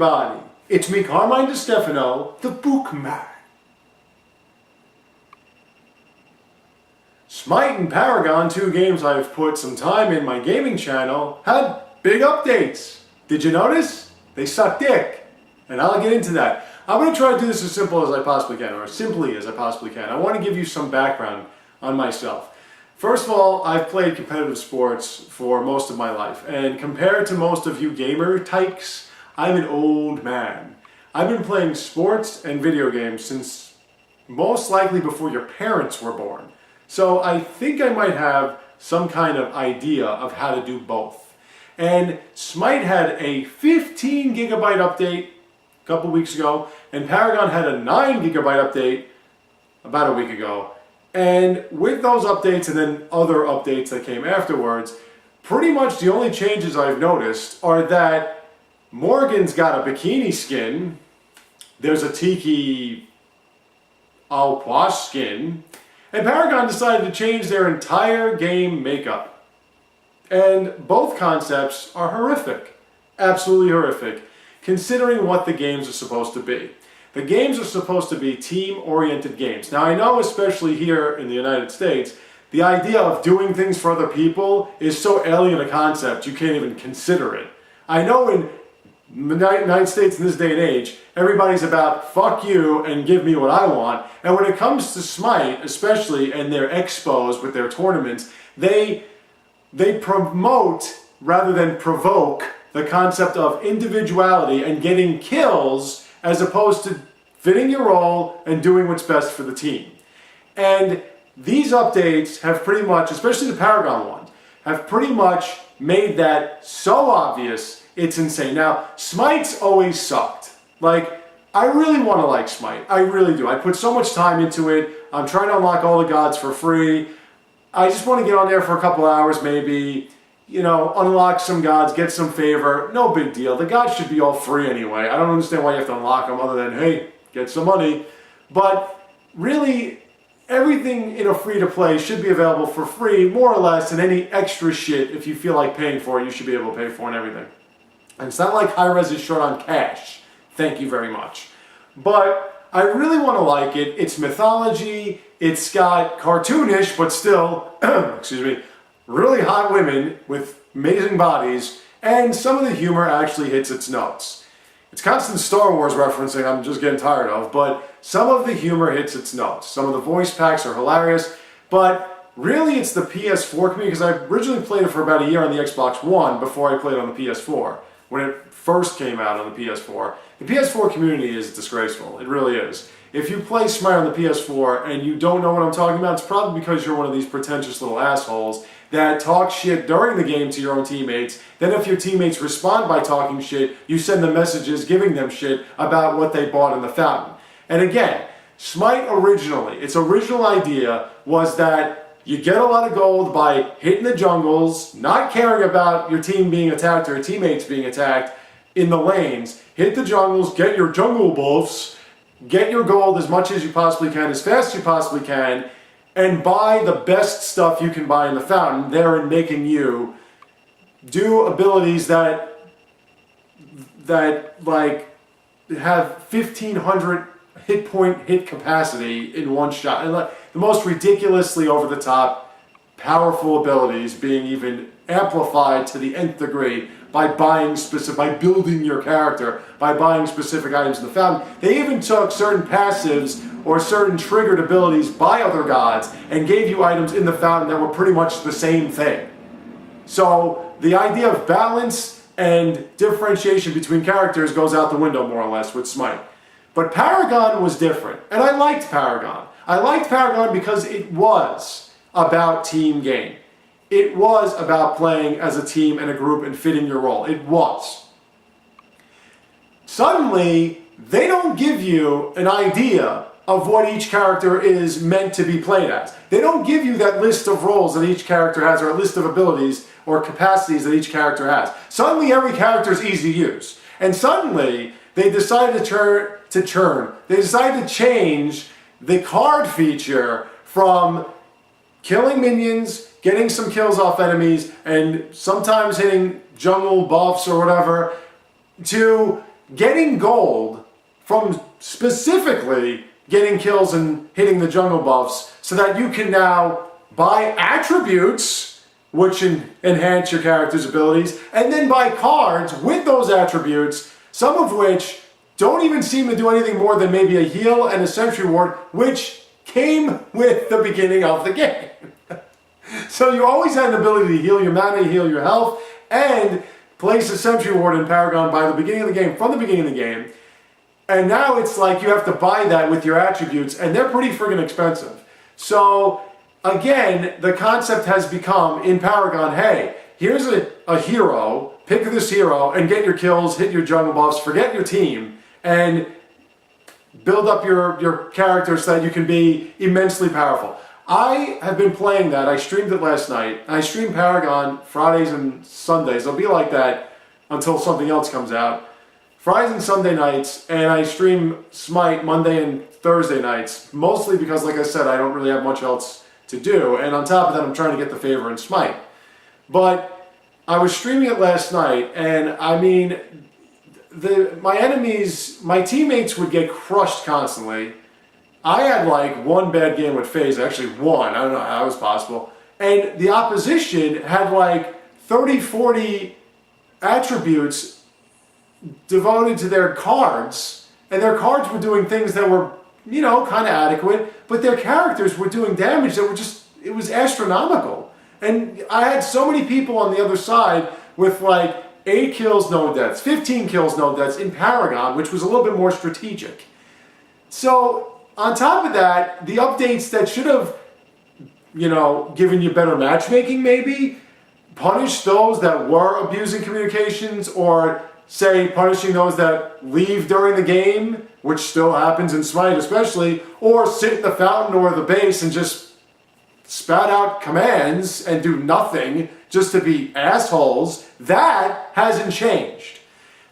everybody. It's me, Carmine DeStefano, the Book Rant. Smite and Paragon, two games I've put some time in my gaming channel, had big updates. Did you notice? They suck dick. And I'll get into that. I'm going to try to do this as simple as I possibly can, or as simply as I possibly can. I want to give you some background on myself. First of all, I've played competitive sports for most of my life, and compared to most of you gamer tykes, I'm an old man. I've been playing sports and video games since most likely before your parents were born. So I think I might have some kind of idea of how to do both. And Smite had a 15 gigabyte update a couple weeks ago, and Paragon had a 9 gigabyte update about a week ago. And with those updates and then other updates that came afterwards, pretty much the only changes I've noticed are that Morgan's got a bikini skin, there's a tiki au poche skin, and Paragon decided to change their entire game makeup. And both concepts are horrific, absolutely horrific, considering what the games are supposed to be. The games are supposed to be team-oriented games. Now I know, especially here in the United States, the idea of doing things for other people is so alien a concept you can't even consider it. I know in the United States in this day and age, everybody's about fuck you and give me what I want. And when it comes to Smite, especially in their expos with their tournaments, they promote rather than provoke the concept of individuality and getting kills as opposed to fitting your role and doing what's best for the team. And these updates have pretty much, especially the Paragon ones, have pretty much made that so obvious. It's insane. Now, Smite's always sucked. Like, I really want to like Smite. I really do. I put so much time into it. I'm trying to unlock all the gods for free. I just want to get on there for a couple hours maybe, you know, unlock some gods, get some favor. No big deal. The gods should be all free anyway. I don't understand why you have to unlock them other than, hey, get some money. But really, everything in a free-to-play should be available for free, more or less, and any extra shit, if you feel like paying for it, you should be able to pay for and everything. And it's not like Hi-Rez is short on cash. Thank you very much. But I really want to like it. It's mythology. It's got cartoonish, but still, excuse me, really hot women with amazing bodies. And some of the humor actually hits its notes. It's constant Star Wars referencing I'm just getting tired of, but some of the humor hits its notes. Some of the voice packs are hilarious, but really it's the PS4 community, because I originally played it for about a year on the Xbox One before I played on the PS4. When it first came out on the PS4. The PS4 community is disgraceful. It really is. If you play Smite on the PS4 and you don't know what I'm talking about, it's probably because you're one of these pretentious little assholes that talk shit during the game to your own teammates. Then if your teammates respond by talking shit, you send them messages giving them shit about what they bought in the fountain. And again, Smite originally, its original idea was that you get a lot of gold by hitting the jungles, not caring about your team being attacked or your teammates being attacked in the lanes. Hit the jungles, get your jungle buffs, get your gold as much as you possibly can, as fast as you possibly can, and buy the best stuff you can buy in the fountain, therein making you do abilities that like have 1,500 hit capacity in one shot. And like, the most ridiculously over-the-top, powerful abilities being even amplified to the nth degree by building your character, by buying specific items in the fountain. They even took certain passives or certain triggered abilities by other gods and gave you items in the fountain that were pretty much the same thing. So the idea of balance and differentiation between characters goes out the window more or less with Smite. But Paragon was different, and I liked Paragon. I liked Paragon because it was about team game. It was about playing as a team and a group and fitting your role. It was. Suddenly, they don't give you an idea of what each character is meant to be played as. They don't give you that list of roles that each character has, or a list of abilities or capacities that each character has. Suddenly, every character is easy to use. And suddenly, they decided They decided to change the card feature from killing minions, getting some kills off enemies, and sometimes hitting jungle buffs or whatever, to getting gold from specifically getting kills and hitting the jungle buffs so that you can now buy attributes which enhance your character's abilities, and then buy cards with those attributes, some of which don't even seem to do anything more than maybe a heal and a sentry ward, which came with the beginning of the game. So you always had an ability to heal your mana, heal your health, and place a sentry ward in Paragon by the beginning of the game, from the beginning of the game. And now it's like you have to buy that with your attributes, and they're pretty friggin' expensive. So again, the concept has become in Paragon, hey, here's a hero, pick this hero and get your kills, hit your jungle buffs, forget your team, and build up your character so that you can be immensely powerful. I have been playing that. I streamed it last night. I stream Paragon Fridays and Sundays. It'll be like that until something else comes out. Fridays and Sunday nights, and I stream Smite Monday and Thursday nights, mostly because, like I said, I don't really have much else to do, and on top of that, I'm trying to get the favor in Smite. But I was streaming it last night, and I mean, my teammates would get crushed constantly. I had like one bad game with FaZe, actually one, I don't know how it was possible, and the opposition had like 30, 40 attributes devoted to their cards, and their cards were doing things that were, you know, kind of adequate, but their characters were doing damage that were just, it was astronomical. And I had so many people on the other side with like 8 kills, no deaths, 15 kills, no deaths in Paragon, which was a little bit more strategic. So on top of that, the updates that should have, you know, given you better matchmaking maybe, punished those that were abusing communications, or say punishing those that leave during the game, which still happens in Smite especially, or sit in the fountain or the base and just spat out commands and do nothing just to be assholes. That hasn't changed.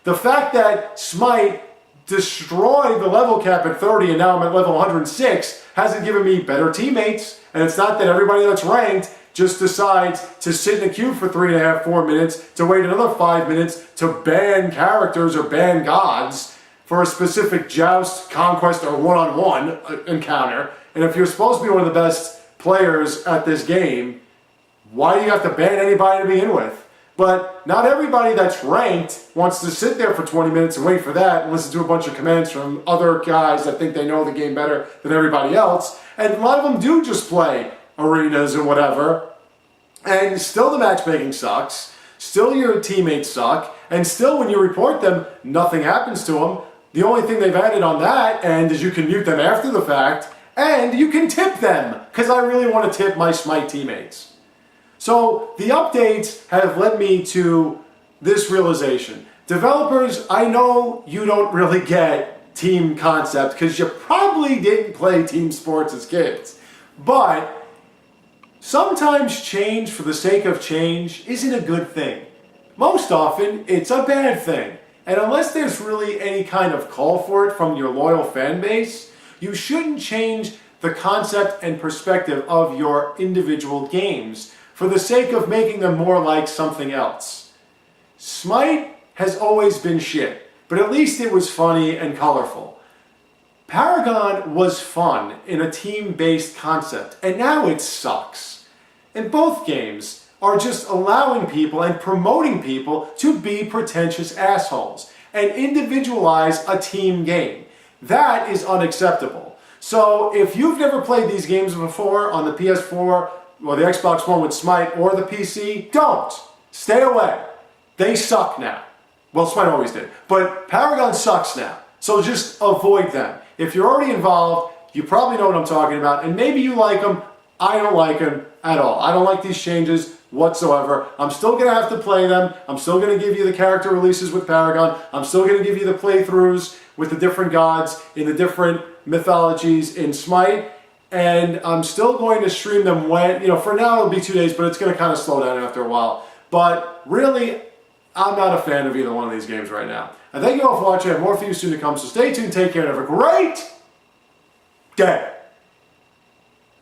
The fact that Smite destroyed the level cap at 30 and now I'm at level 106 hasn't given me better teammates, and it's not that everybody that's ranked just decides to sit in a queue for 3.5, 4 minutes, to wait another 5 minutes to ban characters or ban gods for a specific joust, conquest, or one-on-one encounter. And if you're supposed to be one of the best players at this game, why do you have to ban anybody to begin with? But not everybody that's ranked wants to sit there for 20 minutes and wait for that and listen to a bunch of commands from other guys that think they know the game better than everybody else. And a lot of them do just play arenas and whatever, and still the matchmaking sucks, still your teammates suck, and still when you report them, nothing happens to them. The only thing they've added on that end is you can mute them after the fact, and you can tip them, because I really want to tip my Smite teammates. So the updates have led me to this realization. Developers, I know you don't really get team concept because you probably didn't play team sports as kids, but sometimes change for the sake of change isn't a good thing. Most often, it's a bad thing. And unless there's really any kind of call for it from your loyal fan base, you shouldn't change the concept and perspective of your individual games for the sake of making them more like something else. Smite has always been shit, but at least it was funny and colorful. Paragon was fun in a team-based concept, and now it sucks. And both games are just allowing people and promoting people to be pretentious assholes and individualize a team game. That is unacceptable. So if you've never played these games before on the PS4 or the Xbox One with Smite or the PC, don't. Stay away. They suck now. Well, Smite always did, but Paragon sucks now. So just avoid them. If you're already involved, you probably know what I'm talking about, and maybe you like them. I don't like them at all. I don't like these changes whatsoever. I'm still going to have to play them. I'm still going to give you the character releases with Paragon. I'm still going to give you the playthroughs with the different gods in the different mythologies in Smite, and I'm still going to stream them when, you know, for now it'll be 2 days, but it's going to kind of slow down after a while. But really, I'm not a fan of either one of these games right now. And thank you all for watching. I have more for you soon to come, so stay tuned, take care, and have a great day.